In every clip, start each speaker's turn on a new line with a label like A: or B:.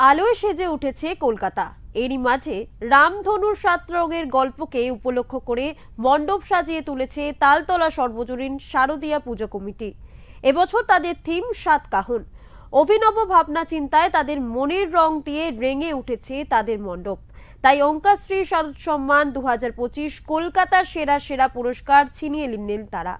A: আলোয় সেজে উঠেছে কলকাতা। এরই মাঝে রামধনুর 7 রঙের গল্পকে উপলক্ষ করে মণ্ডপ সাজিয়ে তুলেছে তালতলা সর্বজনীন শারদীয়া পুজো কমিটি। এবছর তাদের থিম 7 কাহন। অভিনব ভাবনা চিন্তায় তাদের মনের রং দিয়ে রেঙে উঠেছে তাদের মণ্ডপ। তাই ওঙ্কারশ্রী শারদ সম্মান 2025 কলকাতার সেরা সেরা পুরস্কার ছিনিয়ে নিলেন তারা।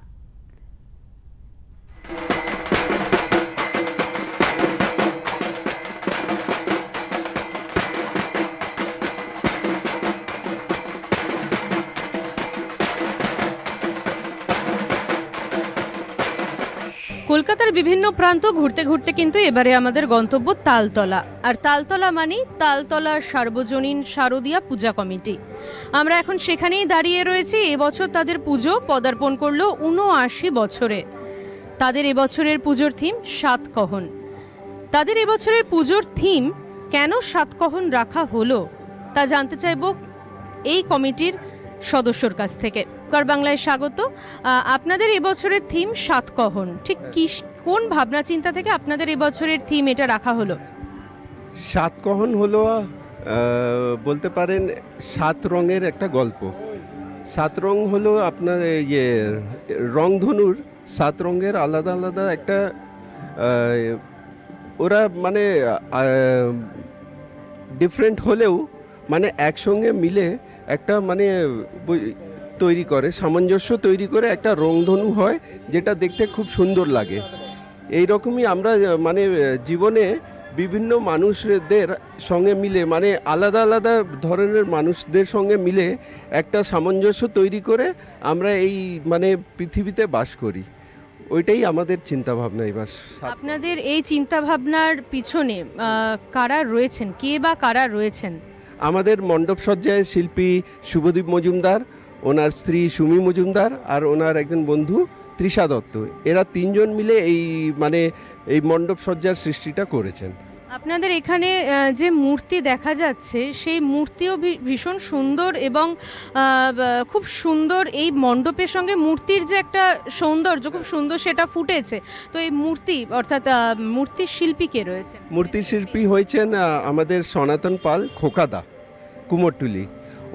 B: কলকাতার বিভিন্ন প্রান্ত ঘুরতে ঘুরতে কিন্তু এবারে আমাদের গন্তব্য তালতলা। আর তালতলা মানে তালতলা সার্বজনীন শারদীয়া পূজা কমিটি। আমরা এখন সেখানেই দাঁড়িয়ে রয়েছি। এবছর তাদের পুজো পদার্পণ করলো ৭৯ বছরে। তাদের এবছরের পুজোর থিম 7 কাহন। তাদের এবছরের পুজোর থিম কেন 7 কাহন রাখা হলো তা জানতে চাইব এই কমিটির সদস্যর কাছ থেকে। কর বাংলায় স্বাগত। আপনাদের এবছরের থিম 7 কাহন, ঠিক কি কোন ভাবনা চিন্তা থেকে আপনাদের এবছরের থিম এটা রাখা হলো?
C: 7 কাহন হলো বলতে পারেন 7 রঙের একটা গল্প। 7 রং হলো আপনার রংধনুর 7 রঙের আলাদা আলাদা একটা ওরা মানে ডিফারেন্ট হলেও মানে একসঙ্গে মিলে একটা মানে তৈরি করে, সামঞ্জস্য তৈরি করে একটা রংধনু হয়, যেটা দেখতে খুব সুন্দর লাগে। এই রকমই আমরা মানে জীবনে বিভিন্ন মানুষদের সঙ্গে মিলে মানে আলাদা আলাদা ধরনের মানুষদের সঙ্গে মিলে একটা সামঞ্জস্য তৈরি করে আমরা এই মানে পৃথিবীতে বাস করি। ওইটাই আমাদের চিন্তা ভাবনা। এবার
B: আপনাদের এই চিন্তা ভাবনার পিছনে কারা রয়েছেন, কে বা কারা রয়েছেন? আমাদের
C: মণ্ডপ সজ্জায় শিল্পী শুভদীপ মজুমদার, ওনার স্ত্রী সুমি মজুমদার আর ওনার একজন বন্ধু তৃষা দত্ত। এরা 3 জন মিলে এই মানে এই মণ্ডপ সজ্জার সৃষ্টিটা করেছেন।
B: আপনাদের এখানে যে মূর্তি দেখা যাচ্ছে সেই মূর্তিও ভীষণ সুন্দর এবং খুব সুন্দর। এই মণ্ডপের সঙ্গে মূর্তির যে একটা সৌন্দর্য খুব সুন্দর সেটা ফুটেছে। তো এই মূর্তি অর্থাৎ মূর্তির শিল্পী কে রয়েছে?
C: মূর্তির শিল্পী হয়েছেন আমাদের সনাতন পাল, খোকাদা, কুমোরটুলি।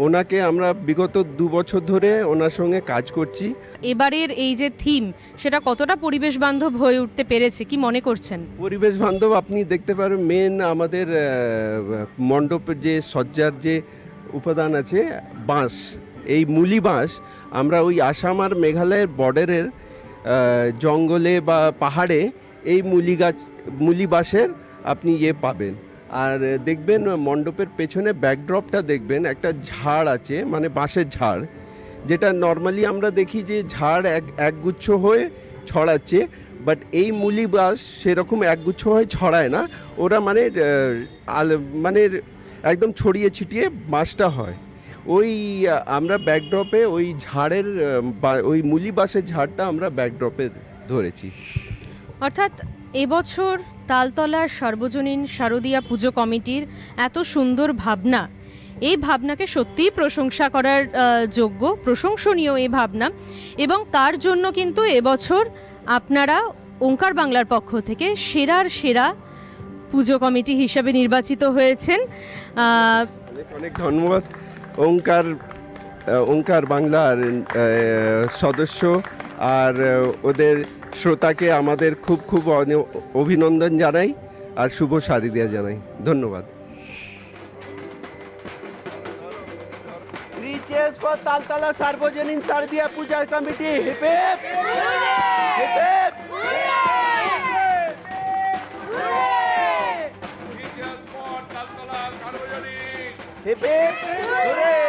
C: ওনাকে আমরা বিগত 2 বছর ধরে ওনার সঙ্গে কাজ করছি।
B: এবারের এই যে থিম সেটা কতটা পরিবেশ বান্ধব হয়ে উঠতে পেরেছে, কি মনে করছেন?
C: পরিবেশ বান্ধব আপনি দেখতে পারেন মেন আমাদের মণ্ডপের যে সজ্জার যে উপাদান আছে বাঁশ, এই মুলি বাঁশ আমরা ওই আসাম আর মেঘালয়ের বর্ডারের জঙ্গলে বা পাহাড়ে এই মুলি বাঁশের আপনি পাবেন। আর দেখবেন মণ্ডপের পেছনে ব্যাকড্রপটা দেখবেন একটা ঝাড় আছে, মানে বাঁশের ঝাড়, যেটা নর্মালি আমরা দেখি যে ঝাড় একগুচ্ছ হয়ে ছড়াচ্ছে, বাট এই মুলি বাঁশ সেরকম একগুচ্ছ হয়ে ছড়ায় না। ওরা মানে মানে একদম ছড়িয়ে ছিটিয়ে বাঁশটা হয়। ওই আমরা ব্যাকড্রপে ওই ঝাড়ের ওই মুলি বাঁশের ঝাড়টা আমরা ব্যাকড্রপে ধরেছি।
B: অর্থাৎ এবছর তালতলার সর্বজনীন শারদীয়া পুজো কমিটির এত সুন্দর ভাবনা, এই ভাবনাকে সত্যিই প্রশংসা করার যোগ্য, প্রশংসনীয় এই ভাবনা। এবং তার জন্য কিন্তু এবছর আপনারা ওঙ্কার বাংলার পক্ষ থেকে সেরার সেরা পুজো কমিটি হিসাবে নির্বাচিত হয়েছেন।
C: অনেক ধন্যবাদ ওঙ্কার বাংলার সদস্য আর ওদের শ্রোতাকে আমাদের খুব খুব অভিনন্দন জানাই আর শুভ শারদীয়া জানাই। ধন্যবাদ। তালতলা সার্বজনীন শারদীয়া পূজা committee. Hip hip hip hip hip heap.